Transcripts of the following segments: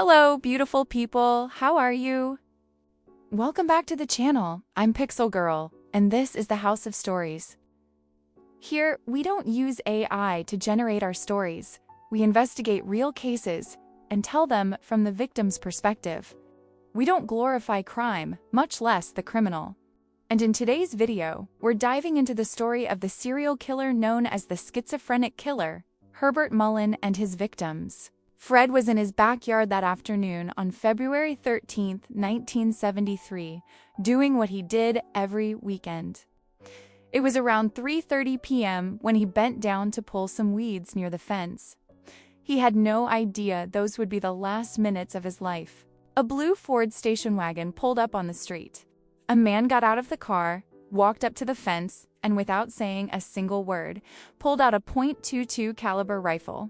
Hello, beautiful people. How are you? Welcome back to the channel. I'm Pixel Girl, and this is the House of Stories. Here, we don't use AI to generate our stories. We investigate real cases and tell them from the victim's perspective. We don't glorify crime, much less the criminal. And in today's video, we're diving into the story of the serial killer known as the schizophrenic killer, Herbert Mullin, and his victims. Fred was in his backyard that afternoon on February 13, 1973, doing what he did every weekend. It was around 3:30 p.m. when he bent down to pull some weeds near the fence. He had no idea those would be the last minutes of his life. A blue Ford station wagon pulled up on the street. A man got out of the car, walked up to the fence, and without saying a single word, pulled out a .22 caliber rifle.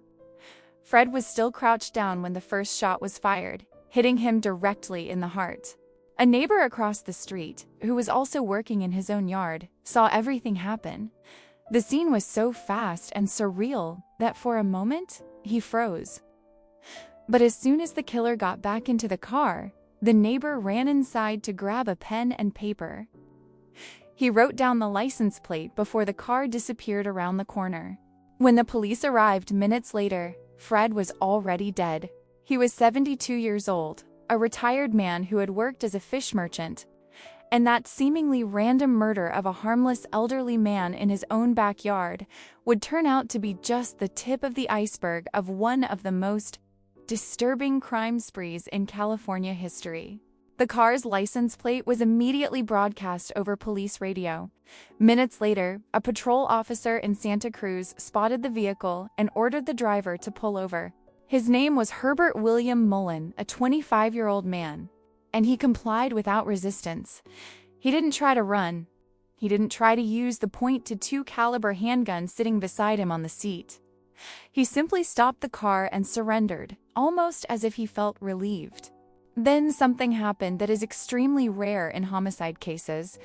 Fred was still crouched down when the first shot was fired, hitting him directly in the heart. A neighbor across the street, who was also working in his own yard, saw everything happen. The scene was so fast and surreal that for a moment, he froze. But as soon as the killer got back into the car, the neighbor ran inside to grab a pen and paper. He wrote down the license plate before the car disappeared around the corner. When the police arrived minutes later, Fred was already dead. He was 72 years old, a retired man who had worked as a fish merchant. And that seemingly random murder of a harmless elderly man in his own backyard would turn out to be just the tip of the iceberg of one of the most disturbing crime sprees in California history. The car's license plate was immediately broadcast over police radio. Minutes later, a patrol officer in Santa Cruz spotted the vehicle and ordered the driver to pull over. His name was Herbert William Mullin, a 25-year-old man, and he complied without resistance. He didn't try to run. He didn't try to use the .22 caliber handgun sitting beside him on the seat. He simply stopped the car and surrendered, almost as if he felt relieved. Then something happened that is extremely rare in homicide cases.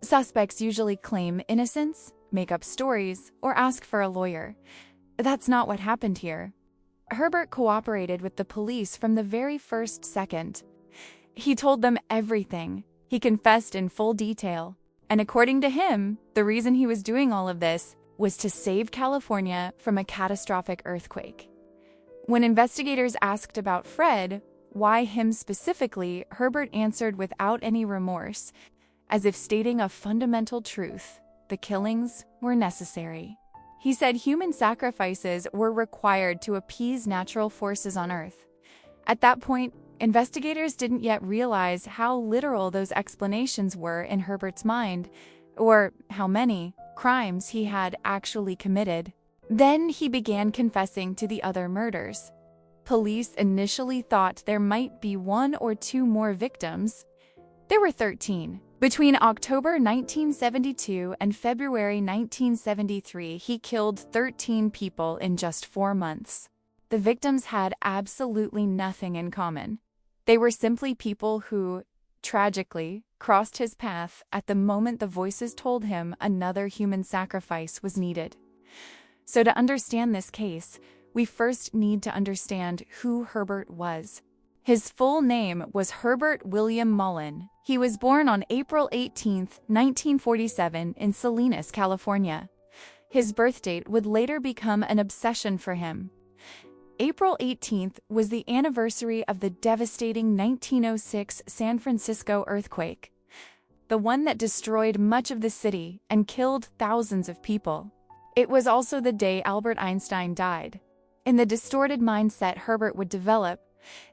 Suspects usually claim innocence, make up stories, or ask for a lawyer. That's not what happened here. Herbert cooperated with the police from the very first second. He told them everything. He confessed in full detail. And according to him, the reason he was doing all of this was to save California from a catastrophic earthquake. When investigators asked about Fred, why him specifically, Herbert answered without any remorse, as if stating a fundamental truth: the killings were necessary. He said human sacrifices were required to appease natural forces on Earth. At that point, investigators didn't yet realize how literal those explanations were in Herbert's mind, or how many crimes he had actually committed. Then he began confessing to the other murders. Police initially thought there might be one or two more victims. There were 13. Between October 1972 and February 1973, he killed 13 people in just 4 months. The victims had absolutely nothing in common. They were simply people who, tragically, crossed his path at the moment the voices told him another human sacrifice was needed. So to understand this case, we first need to understand who Herbert was. His full name was Herbert William Mullin. He was born on April 18, 1947 in Salinas, California. His birth date would later become an obsession for him. April 18th was the anniversary of the devastating 1906 San Francisco earthquake, the one that destroyed much of the city and killed thousands of people. It was also the day Albert Einstein died. In the distorted mindset Herbert would develop,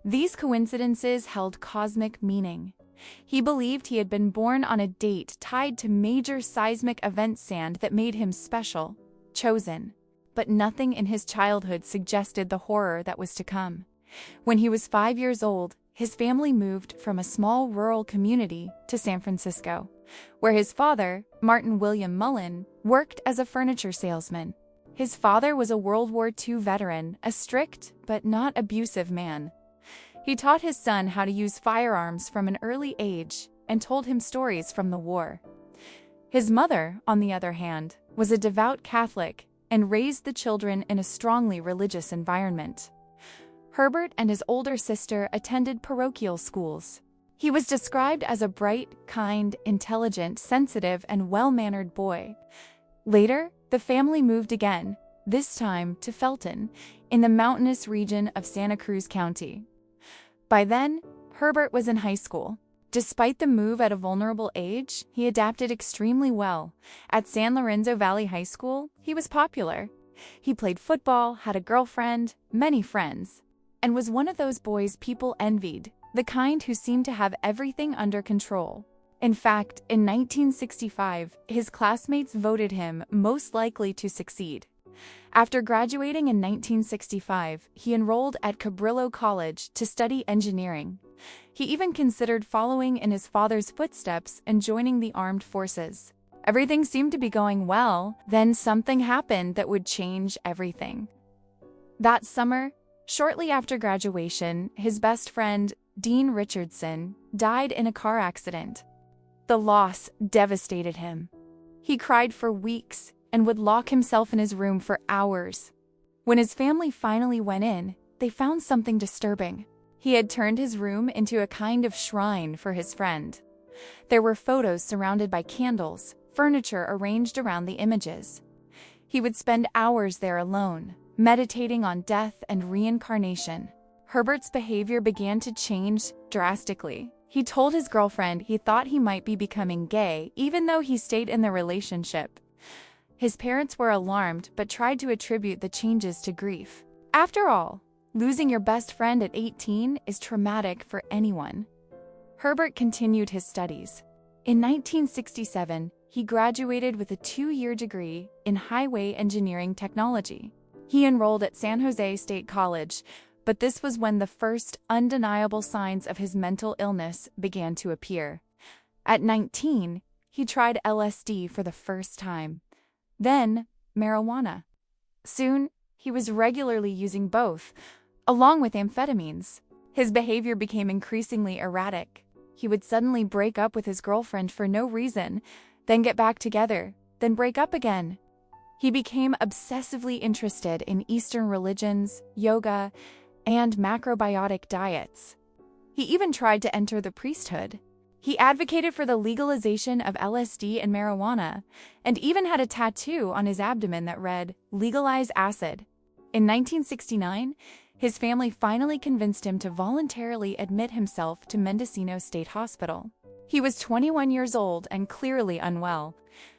these coincidences held cosmic meaning. He believed he had been born on a date tied to major seismic event sand that made him special, chosen. But nothing in his childhood suggested the horror that was to come. When he was 5 years old, his family moved from a small rural community to San Francisco, where his father, Martin William Mullin, worked as a furniture salesman. His father was a World War II veteran, a strict but not abusive man. He taught his son how to use firearms from an early age and told him stories from the war. His mother, on the other hand, was a devout Catholic and raised the children in a strongly religious environment. Herbert and his older sister attended parochial schools. He was described as a bright, kind, intelligent, sensitive, and well-mannered boy. Later, the family moved again, this time to Felton, in the mountainous region of Santa Cruz County. By then, Herbert was in high school. Despite the move at a vulnerable age, he adapted extremely well. At San Lorenzo Valley High School, he was popular. He played football, had a girlfriend, many friends, and was one of those boys people envied, the kind who seemed to have everything under control. In fact, in 1965, his classmates voted him most likely to succeed. After graduating in 1965, he enrolled at Cabrillo College to study engineering. He even considered following in his father's footsteps and joining the armed forces. Everything seemed to be going well, then something happened that would change everything. That summer, shortly after graduation, his best friend, Dean Richardson, died in a car accident. The loss devastated him. He cried for weeks and would lock himself in his room for hours. When his family finally went in, they found something disturbing. He had turned his room into a kind of shrine for his friend. There were photos surrounded by candles, furniture arranged around the images. He would spend hours there alone, meditating on death and reincarnation. Herbert's behavior began to change drastically. He told his girlfriend he thought he might be becoming gay, even though he stayed in the relationship. His parents were alarmed but tried to attribute the changes to grief. After all, losing your best friend at 18 is traumatic for anyone. Herbert continued his studies. In 1967, he graduated with a 2-year degree in highway engineering technology. He enrolled at San Jose State College, but this was when the first undeniable signs of his mental illness began to appear. At 19, he tried LSD for the first time. Then, marijuana. Soon, he was regularly using both, along with amphetamines. His behavior became increasingly erratic. He would suddenly break up with his girlfriend for no reason, then get back together, then break up again. He became obsessively interested in Eastern religions, yoga, and macrobiotic diets. He even tried to enter the priesthood. He advocated for the legalization of LSD and marijuana, and even had a tattoo on his abdomen that read, "Legalize acid." In 1969, his family finally convinced him to voluntarily admit himself to Mendocino State Hospital. He was 21 years old and clearly unwell.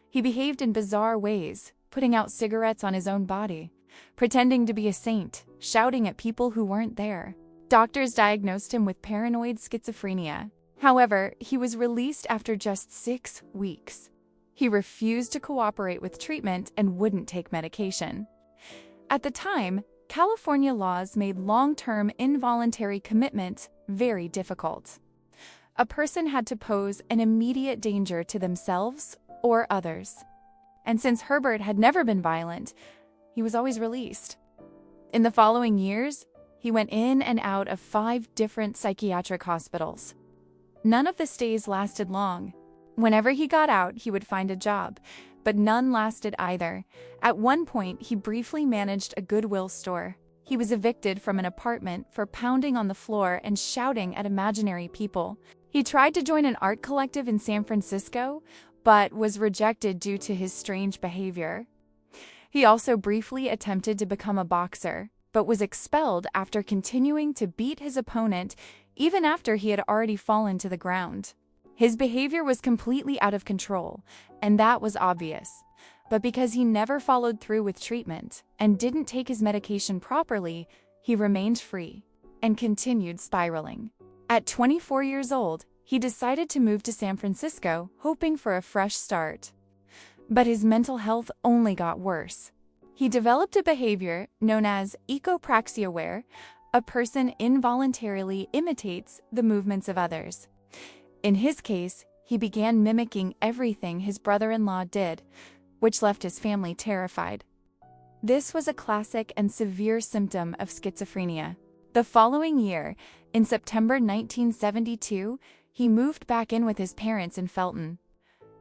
He behaved in bizarre ways, putting out cigarettes on his own body, pretending to be a saint, shouting at people who weren't there. Doctors diagnosed him with paranoid schizophrenia. However, he was released after just 6 weeks. He refused to cooperate with treatment and wouldn't take medication. At the time, California laws made long-term involuntary commitment very difficult. A person had to pose an immediate danger to themselves or others. And since Herbert had never been violent, he was always released. In the following years, he went in and out of 5 different psychiatric hospitals. None of the stays lasted long. Whenever he got out, he would find a job, but none lasted either. At one point, he briefly managed a Goodwill store. He was evicted from an apartment for pounding on the floor and shouting at imaginary people. He tried to join an art collective in San Francisco, but was rejected due to his strange behavior. He also briefly attempted to become a boxer, but was expelled after continuing to beat his opponent even after he had already fallen to the ground. His behavior was completely out of control, and that was obvious. But because he never followed through with treatment and didn't take his medication properly, he remained free and continued spiraling. At 24 years old, he decided to move to San Francisco, hoping for a fresh start. But his mental health only got worse. He developed a behavior known as ecopraxia, where a person involuntarily imitates the movements of others. In his case, he began mimicking everything his brother-in-law did, which left his family terrified. This was a classic and severe symptom of schizophrenia. The following year, in September 1972, he moved back in with his parents in Felton.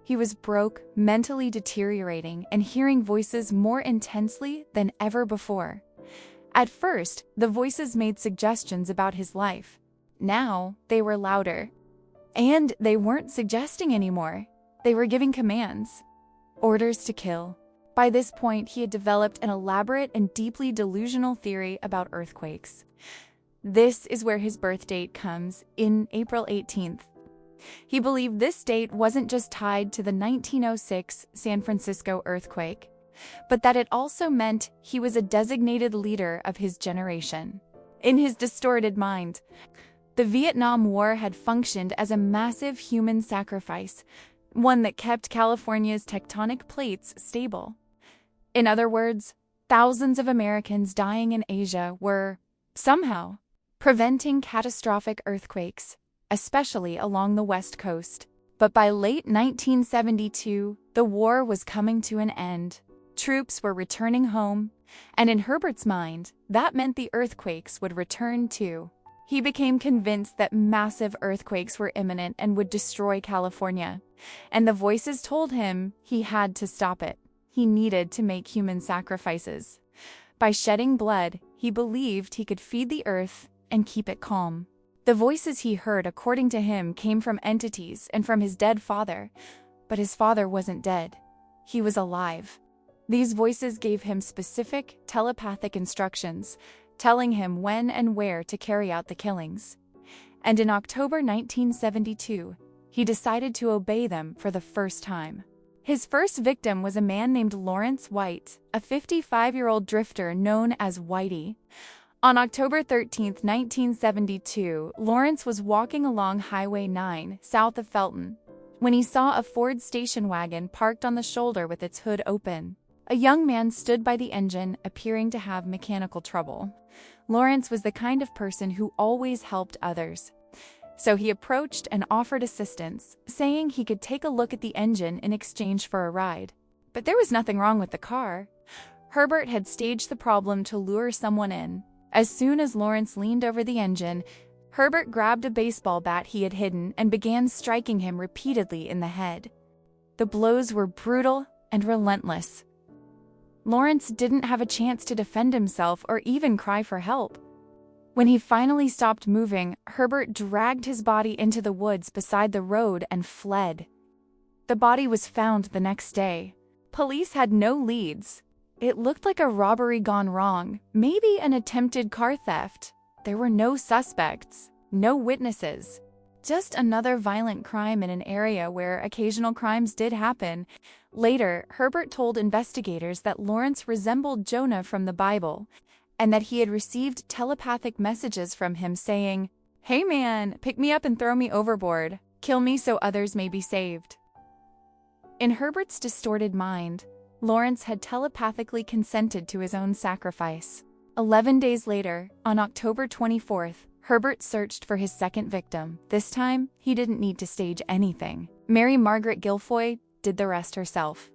He was broke, mentally deteriorating, and hearing voices more intensely than ever before. At first, the voices made suggestions about his life. Now, they were louder. And they weren't suggesting anymore. They were giving commands. Orders to kill. By this point, he had developed an elaborate and deeply delusional theory about earthquakes. This is where his birth date comes, in April 18th. He believed this date wasn't just tied to the 1906 San Francisco earthquake, but that it also meant he was a designated leader of his generation. In his distorted mind, the Vietnam War had functioned as a massive human sacrifice, one that kept California's tectonic plates stable. In other words, thousands of Americans dying in Asia were, somehow, preventing catastrophic earthquakes, especially along the West Coast. But by late 1972, the war was coming to an end. Troops were returning home, and in Herbert's mind, that meant the earthquakes would return too. He became convinced that massive earthquakes were imminent and would destroy California, and the voices told him he had to stop it. He needed to make human sacrifices. By shedding blood, he believed he could feed the earth and keep it calm. The voices he heard, according to him, came from entities and from his dead father, but his father wasn't dead. He was alive. These voices gave him specific, telepathic instructions, telling him when and where to carry out the killings. And in October 1972, he decided to obey them for the first time. His first victim was a man named Lawrence White, a 55-year-old drifter known as Whitey. On October 13, 1972, Lawrence was walking along Highway 9, south of Felton, when he saw a Ford station wagon parked on the shoulder with its hood open. A young man stood by the engine, appearing to have mechanical trouble. Lawrence was the kind of person who always helped others. So he approached and offered assistance, saying he could take a look at the engine in exchange for a ride. But there was nothing wrong with the car. Herbert had staged the problem to lure someone in. As soon as Lawrence leaned over the engine, Herbert grabbed a baseball bat he had hidden and began striking him repeatedly in the head. The blows were brutal and relentless. Lawrence didn't have a chance to defend himself or even cry for help. When he finally stopped moving, Herbert dragged his body into the woods beside the road and fled. The body was found the next day. Police had no leads. It looked like a robbery gone wrong, maybe an attempted car theft. There were no suspects, no witnesses. Just another violent crime in an area where occasional crimes did happen. Later, Herbert told investigators that Lawrence resembled Jonah from the Bible, and that he had received telepathic messages from him saying, "Hey man, pick me up and throw me overboard. Kill me so others may be saved." In Herbert's distorted mind, Lawrence had telepathically consented to his own sacrifice. 11 days later, on October 24th, Herbert searched for his second victim. This time, he didn't need to stage anything. Mary Margaret Guilfoyle did the rest herself.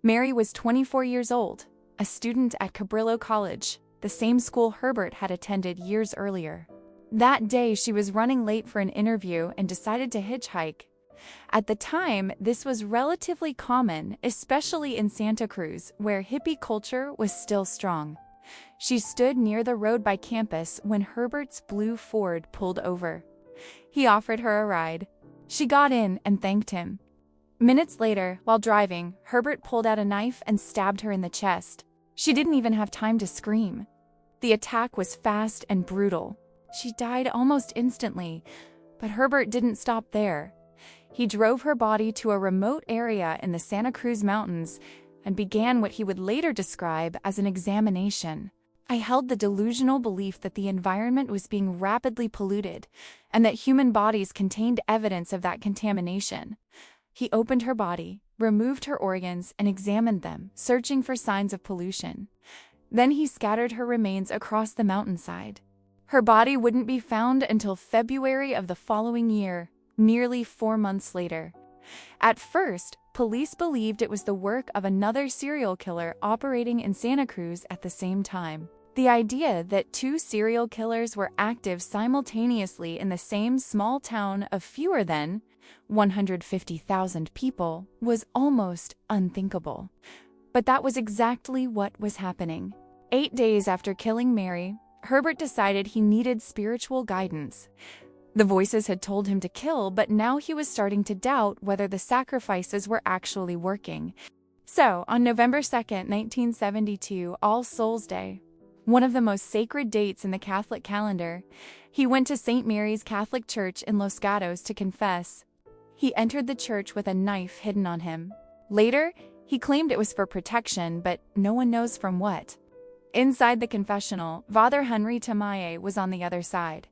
Mary was 24 years old, a student at Cabrillo College, the same school Herbert had attended years earlier. That day, she was running late for an interview and decided to hitchhike. At the time, this was relatively common, especially in Santa Cruz, where hippie culture was still strong. She stood near the road by campus when Herbert's blue Ford pulled over. He offered her a ride. She got in and thanked him. Minutes later, while driving, Herbert pulled out a knife and stabbed her in the chest. She didn't even have time to scream. The attack was fast and brutal. She died almost instantly, but Herbert didn't stop there. He drove her body to a remote area in the Santa Cruz Mountains and began what he would later describe as an examination. I held the delusional belief that the environment was being rapidly polluted and that human bodies contained evidence of that contamination. He opened her body, removed her organs, and examined them, searching for signs of pollution. Then he scattered her remains across the mountainside. Her body wouldn't be found until February of the following year, nearly 4 months later. At first, police believed it was the work of another serial killer operating in Santa Cruz at the same time. The idea that 2 serial killers were active simultaneously in the same small town of fewer than 150,000 people was almost unthinkable. But that was exactly what was happening. 8 days after killing Mary, Herbert decided he needed spiritual guidance. The voices had told him to kill, but now he was starting to doubt whether the sacrifices were actually working. So, on November 2nd, 1972, All Souls Day, one of the most sacred dates in the Catholic calendar, he went to St. Mary's Catholic Church in Los Gatos to confess. He entered the church with a knife hidden on him. Later, he claimed it was for protection, but no one knows from what. Inside the confessional, Father Henry Tamaye was on the other side.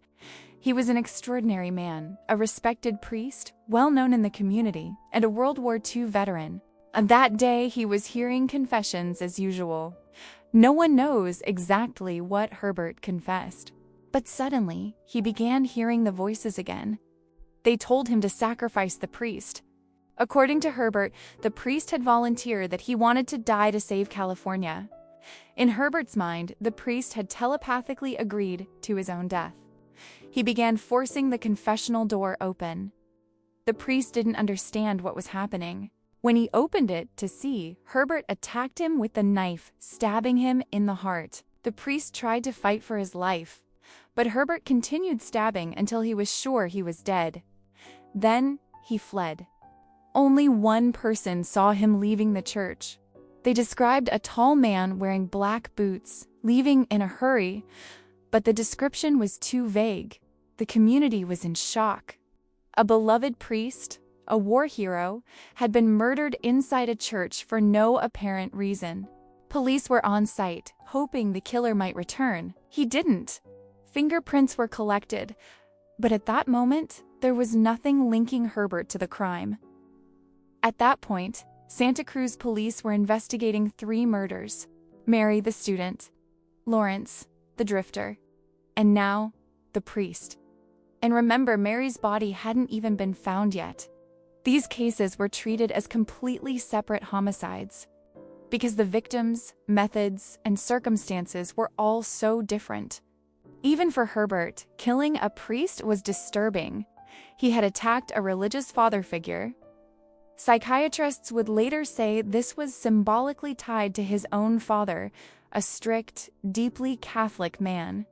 He was an extraordinary man, a respected priest, well known in the community, and a World War II veteran. On that day, he was hearing confessions as usual. No one knows exactly what Herbert confessed. But suddenly, he began hearing the voices again. They told him to sacrifice the priest. According to Herbert, the priest had volunteered that he wanted to die to save California. In Herbert's mind, the priest had telepathically agreed to his own death. He began forcing the confessional door open. The priest didn't understand what was happening. When he opened it to see, Herbert attacked him with the knife, stabbing him in the heart. The priest tried to fight for his life, but Herbert continued stabbing until he was sure he was dead. Then he fled. Only one person saw him leaving the church. They described a tall man wearing black boots, leaving in a hurry, but the description was too vague. The community was in shock. A beloved priest, a war hero, had been murdered inside a church for no apparent reason. Police were on site, hoping the killer might return. He didn't. Fingerprints were collected, but at that moment, there was nothing linking Herbert to the crime. At that point, Santa Cruz police were investigating 3 murders: Mary, the student; Lawrence, the drifter; and now, the priest. And remember, Mary's body hadn't even been found yet. These cases were treated as completely separate homicides, because the victims, methods, and circumstances were all so different. Even for Herbert, killing a priest was disturbing. He had attacked a religious father figure. Psychiatrists would later say this was symbolically tied to his own father, a strict, deeply Catholic man.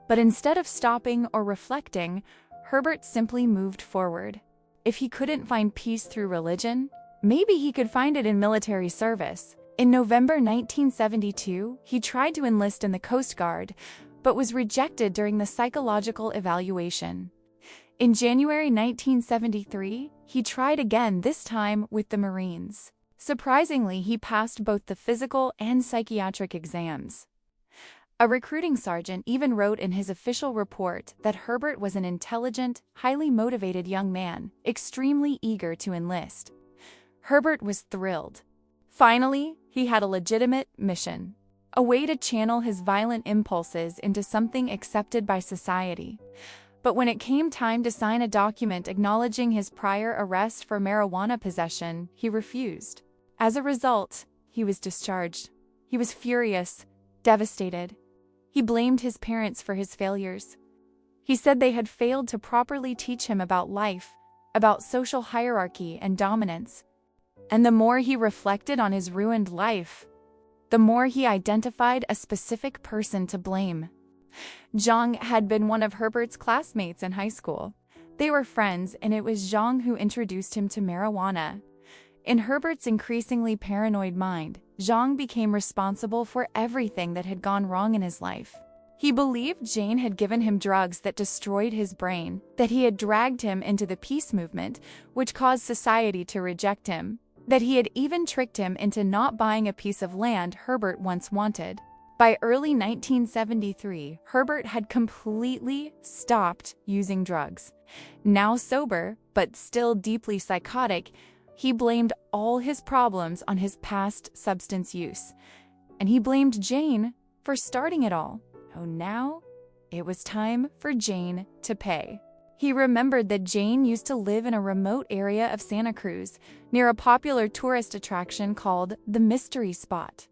But instead of stopping or reflecting, Herbert simply moved forward. If he couldn't find peace through religion, maybe he could find it in military service. In November 1972, he tried to enlist in the Coast Guard, but was rejected during the psychological evaluation. In January 1973, he tried again, this time with the Marines. Surprisingly, he passed both the physical and psychiatric exams. A recruiting sergeant even wrote in his official report that Herbert was an intelligent, highly motivated young man, extremely eager to enlist. Herbert was thrilled. Finally, he had a legitimate mission, a way to channel his violent impulses into something accepted by society. But when it came time to sign a document acknowledging his prior arrest for marijuana possession, he refused. As a result, he was discharged. He was furious, devastated. He blamed his parents for his failures. He said they had failed to properly teach him about life, about social hierarchy and dominance. And the more he reflected on his ruined life, the more he identified a specific person to blame. Zhang had been one of Herbert's classmates in high school. They were friends, and it was Zhang who introduced him to marijuana. In Herbert's increasingly paranoid mind, Zhang became responsible for everything that had gone wrong in his life. He believed Jane had given him drugs that destroyed his brain, that he had dragged him into the peace movement, which caused society to reject him, that he had even tricked him into not buying a piece of land Herbert once wanted. By early 1973, Herbert had completely stopped using drugs. Now sober, but still deeply psychotic, he blamed all his problems on his past substance use. And he blamed Jane for starting it all. Oh, now it was time for Jane to pay. He remembered that Jane used to live in a remote area of Santa Cruz, near a popular tourist attraction called the Mystery Spot.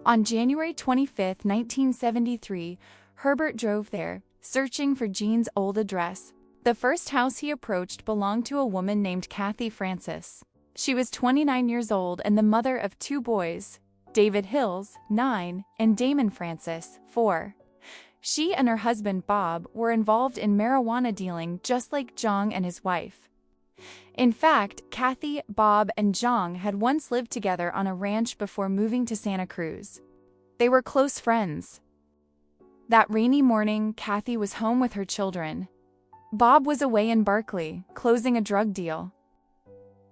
On January 25, 1973, Herbert drove there, searching for Jane's old address. The first house he approached belonged to a woman named Kathy Francis. She was 29 years old and the mother of 2 boys. David Hills, 9, and Damon Francis, 4. She and her husband Bob were involved in marijuana dealing just like Zhang and his wife. In fact, Kathy, Bob, and Zhang had once lived together on a ranch before moving to Santa Cruz. They were close friends. That rainy morning, Kathy was home with her children. Bob was away in Berkeley, closing a drug deal.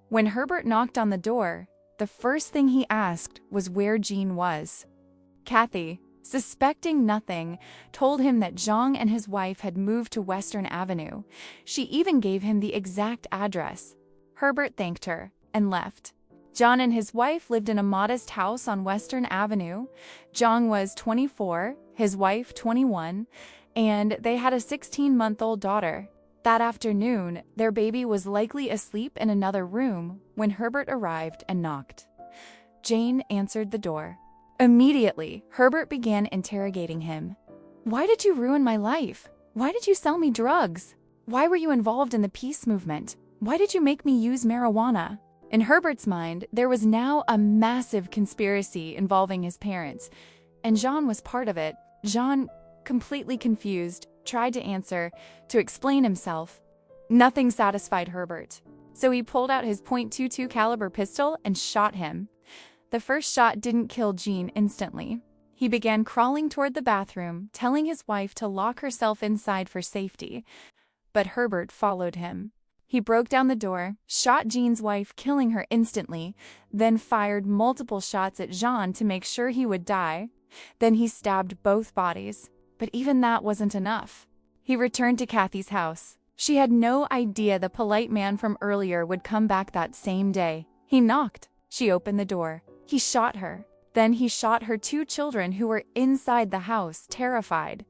When Herbert knocked on the door, the first thing he asked was where Jean was. Kathy, suspecting nothing, told him that Zhang and his wife had moved to Western Avenue. She even gave him the exact address. Herbert thanked her and left. Zhang and his wife lived in a modest house on Western Avenue. Zhang was 24, his wife 21, and they had a 16-month-old daughter. That afternoon, their baby was likely asleep in another room when Herbert arrived and knocked. Jane answered the door. Immediately, Herbert began interrogating him. "Why did you ruin my life? Why did you sell me drugs? Why were you involved in the peace movement? Why did you make me use marijuana?" In Herbert's mind, there was now a massive conspiracy involving his parents, and Jean was part of it. Jean, completely confused, tried to answer, to explain himself. Nothing satisfied Herbert, so he pulled out his .22 caliber pistol and shot him. The first shot didn't kill Jean instantly. He began crawling toward the bathroom, telling his wife to lock herself inside for safety. But Herbert followed him. He broke down the door, shot Jean's wife, killing her instantly, then fired multiple shots at Jean to make sure he would die. Then he stabbed both bodies. But even that wasn't enough. He returned to Kathy's house. She had no idea the polite man from earlier would come back that same day. He knocked. She opened the door. He shot her. Then he shot her 2 children who were inside the house, terrified.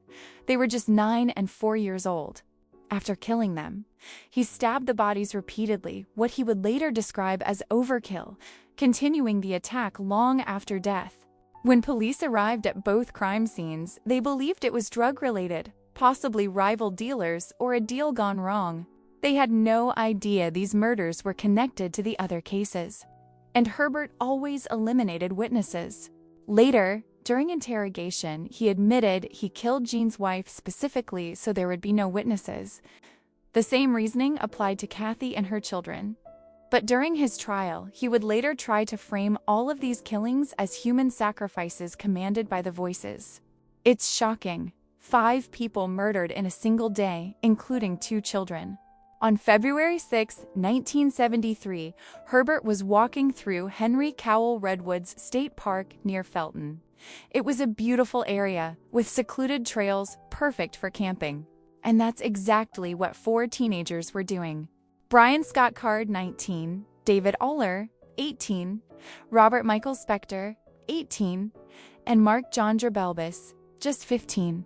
They were just 9 and 4 years old. After killing them, he stabbed the bodies repeatedly, what he would later describe as overkill, continuing the attack long after death. When police arrived at both crime scenes, they believed it was drug-related, possibly rival dealers or a deal gone wrong. They had no idea these murders were connected to the other cases. And Herbert always eliminated witnesses. Later, during interrogation, he admitted he killed Jean's wife specifically so there would be no witnesses. The same reasoning applied to Kathy and her children. But during his trial, he would later try to frame all of these killings as human sacrifices commanded by the voices. It's shocking. 5 people murdered in a single day, including 2 children. On February 6, 1973, Herbert was walking through Henry Cowell Redwoods State Park near Felton. It was a beautiful area, with secluded trails perfect for camping. And that's exactly what 4 teenagers were doing. Brian Scott Card, 19, David Aller, 18, Robert Michael Spector, 18, and Mark John Drabelbis, just 15.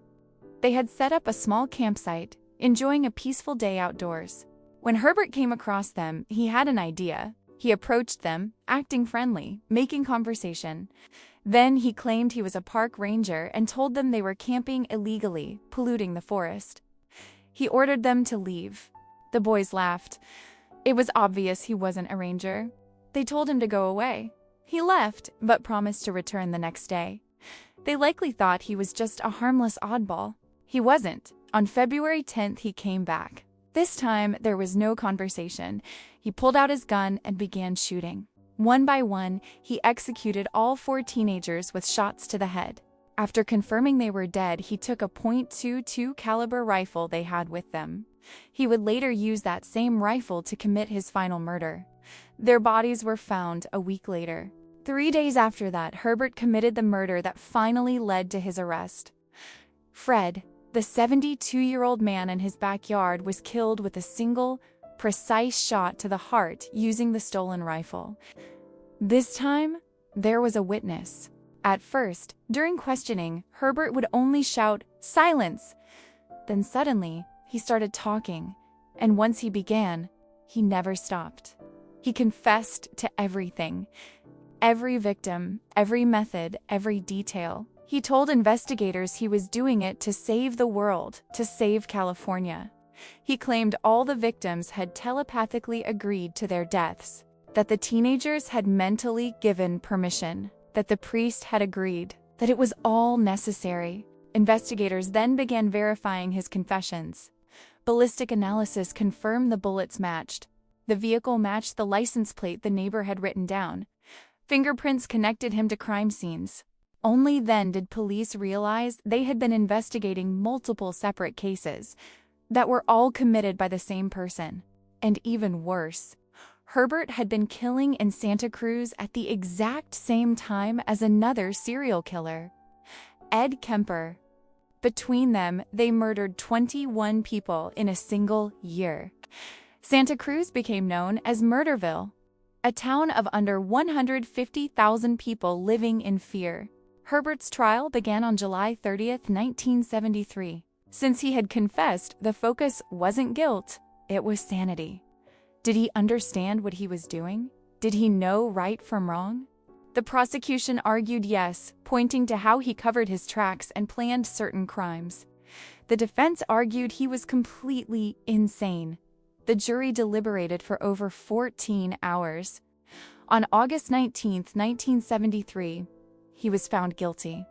They had set up a small campsite, enjoying a peaceful day outdoors. When Herbert came across them, he had an idea. He approached them, acting friendly, making conversation. Then he claimed he was a park ranger and told them they were camping illegally, polluting the forest. He ordered them to leave. The boys laughed. It was obvious he wasn't a ranger. They told him to go away. He left, but promised to return the next day. They likely thought he was just a harmless oddball. He wasn't. On February 10th, he came back. This time, there was no conversation. He pulled out his gun and began shooting. One by one, he executed all 4 teenagers with shots to the head. After confirming they were dead, he took a .22 caliber rifle they had with them. He would later use that same rifle to commit his final murder. Their bodies were found a week later. 3 days after that, Herbert committed the murder that finally led to his arrest. Fred, the 72-year-old man in his backyard, was killed with a single, precise shot to the heart using the stolen rifle. This time, there was a witness. At first, during questioning, Herbert would only shout, "Silence!" Then suddenly, he started talking, and once he began, he never stopped. He confessed to everything. Every victim, every method, every detail. He told investigators he was doing it to save the world, to save California. He claimed all the victims had telepathically agreed to their deaths, that the teenagers had mentally given permission, that the priest had agreed that it was all necessary. Investigators then began verifying his confessions. Ballistic analysis confirmed the bullets matched. The vehicle matched the license plate the neighbor had written down. Fingerprints connected him to crime scenes. Only then did police realize they had been investigating multiple separate cases that were all committed by the same person. And even worse, Herbert had been killing in Santa Cruz at the exact same time as another serial killer, Ed Kemper. Between them, they murdered 21 people in a single year. Santa Cruz became known as Murderville, a town of under 150,000 people living in fear. Herbert's trial began on July 30, 1973. Since he had confessed, the focus wasn't guilt, it was sanity. Did he understand what he was doing? Did he know right from wrong? The prosecution argued yes, pointing to how he covered his tracks and planned certain crimes. The defense argued he was completely insane. The jury deliberated for over 14 hours. On August 19, 1973, he was found guilty.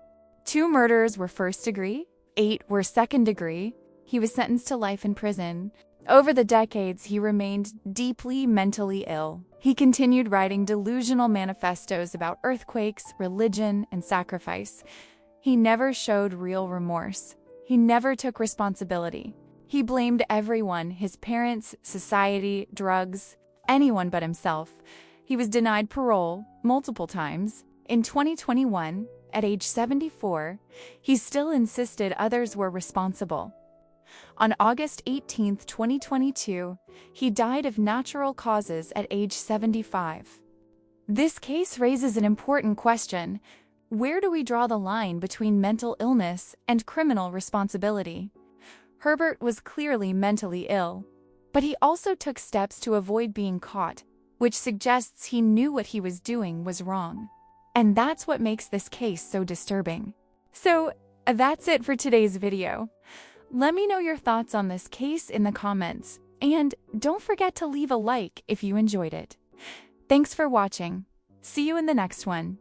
2 murders were first degree, 8 were second degree. He was sentenced to life in prison. Over the decades, he remained deeply mentally ill. He continued writing delusional manifestos about earthquakes, religion, and sacrifice. He never showed real remorse. He never took responsibility. He blamed everyone, his parents, society, drugs, anyone but himself. He was denied parole multiple times. In 2021, at age 74, he still insisted others were responsible. On August 18, 2022, he died of natural causes at age 75. This case raises an important question. Where do we draw the line between mental illness and criminal responsibility? Herbert was clearly mentally ill, but he also took steps to avoid being caught, which suggests he knew what he was doing was wrong. And that's what makes this case so disturbing. So, that's it for today's video. Let me know your thoughts on this case in the comments, and don't forget to leave a like if you enjoyed it. Thanks for watching. See you in the next one.